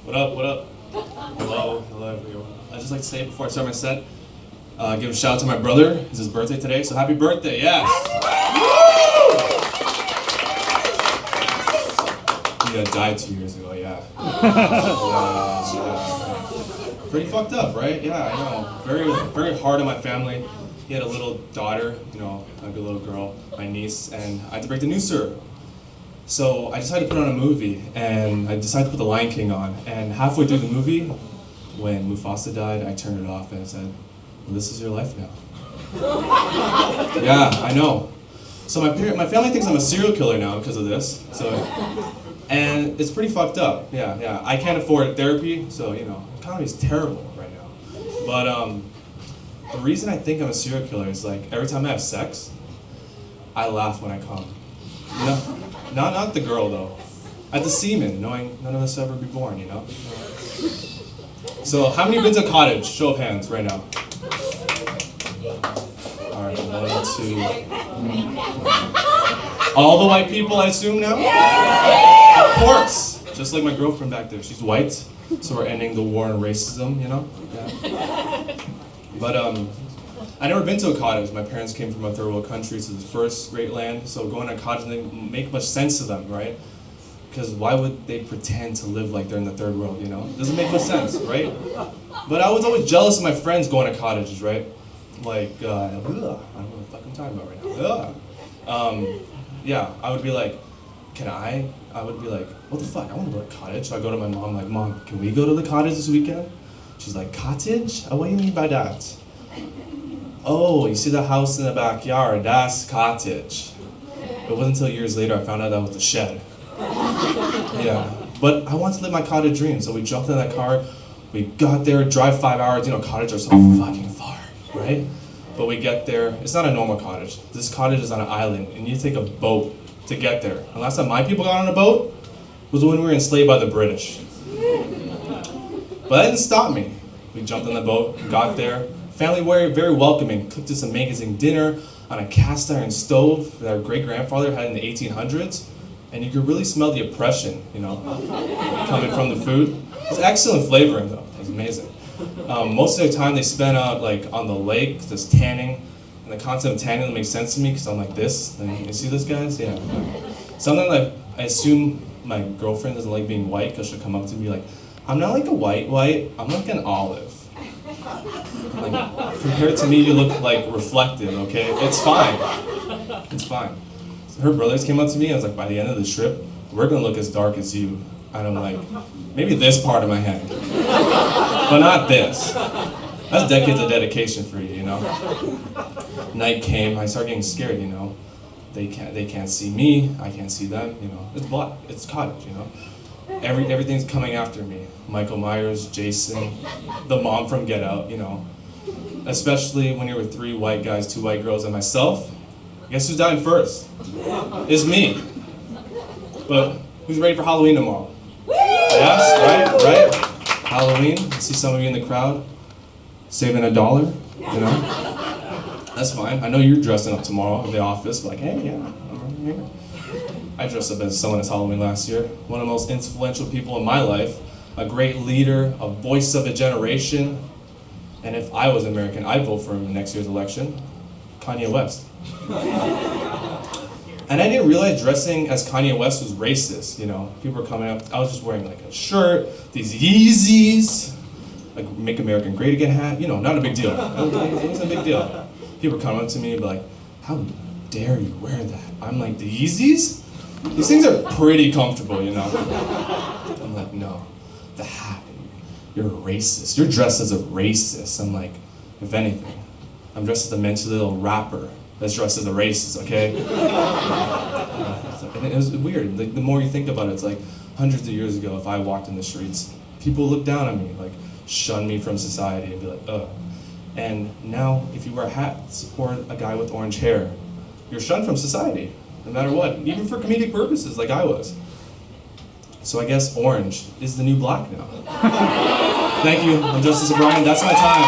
What up, what up? Hello, hello everyone. I'd just like to say before I start my set, give a shout out to my brother. It's his birthday today, so happy birthday, yes! He died 2 years ago, yeah. Pretty fucked up, right? Yeah, I know. Very, very hard on my family. He had a little daughter, you know, like a little girl, my niece, and I had to break the news to her. So I decided to put on a movie, and I decided to put The Lion King on. And halfway through the movie, when Mufasa died, I turned it off and I said, well, this is your life now. Yeah, I know. So my family thinks I'm a serial killer now because of this. And it's pretty fucked up. Yeah. I can't afford therapy, so you know, the economy's terrible right now. But the reason I think I'm a serial killer is like every time I have sex, I laugh when I come. You know? Not the girl though. At the semen, knowing none of us will ever be born, you know? So how many have been to a cottage? Show of hands right now. Alright, 1, 2. All the white people, I assume now? Of course! Just like my girlfriend back there. She's white, so we're ending the war on racism, you know? Yeah. But I never been to a cottage. My parents came from a third world country, so the first great land, so going to a cottage didn't make much sense to them, right? Because why would they pretend to live like they're in the third world, you know? It doesn't make much sense, right? But I was always jealous of my friends going to cottages, right? Like, I don't know what the fuck I'm talking about right now. Yeah, I would be like, I would be like, what the fuck, I want to go to a cottage. So I go to my mom, like, Mom, can we go to the cottage this weekend? She's like, cottage? Oh, what do you mean by that? Oh, you see the house in the backyard, that's cottage. It wasn't until years later I found out that was the shed. Yeah, but I wanted to live my cottage dream, so we jumped in that car, we got there, drive 5 hours, you know, cottages are so fucking far, right? But we get there, it's not a normal cottage. This cottage is on an island, and you take a boat to get there. And last time my people got on a boat was when we were enslaved by the British. But that didn't stop me. We jumped on the boat, got there, family were very welcoming, cooked us amazing dinner on a cast iron stove that our great-grandfather had in the 1800s. And you could really smell the oppression, you know, coming from the food. It's excellent flavoring though, it was amazing. Most of the time they spent out like on the lake, just tanning. And the concept of tanning makes sense to me because I'm like this. And you see this, guys? Yeah. Sometimes like, I assume my girlfriend doesn't like being white because she'll come up to me like, I'm not like a white, I'm like an olive. Like, compared to me, you look like reflective, okay? It's fine. It's fine. So her brothers came up to me and I was like, by the end of the trip, we're gonna look as dark as you. And I'm like, maybe this part of my head, but not this. That's decades of dedication for you, you know? Night came, I started getting scared, you know? They can't see me, I can't see them, you know? It's black, it's cottage, you know? Everything's coming after me. Michael Myers, Jason, the mom from Get Out, you know. Especially when you're with 3 white guys, 2 white girls, and myself. Guess who's dying first? It's me. But who's ready for Halloween tomorrow? Yes, right? Halloween, I see some of you in the crowd saving $1, you know. That's fine. I know you're dressing up tomorrow at the office, like, hey, yeah, I'm here. I dressed up as someone as Halloween last year. One of the most influential people in my life, a great leader, a voice of a generation. And if I was American, I'd vote for him in next year's election. Kanye West. And I didn't realize dressing as Kanye West was racist, you know. People were coming up, I was just wearing like a shirt, these Yeezys, like Make America Great Again hat, you know, not a big deal. It wasn't a big deal. People were coming up to me and be like, how dare you wear that? I'm like, the Yeezys? These things are pretty comfortable, you know. I'm like, no, the hat, you're a racist. You're dressed as a racist. I'm like, if anything, I'm dressed as a mentally ill rapper that's dressed as a racist, okay? And it was weird. Like, the more you think about it, it's like hundreds of years ago, if I walked in the streets, people would look down on me, like shun me from society and be like, ugh. And now, if you wear a hat, support a guy with orange hair, you're shunned from society, no matter what, even for comedic purposes, like I was. So I guess orange is the new black now. Thank you, I'm Justice Subryan, that's my time.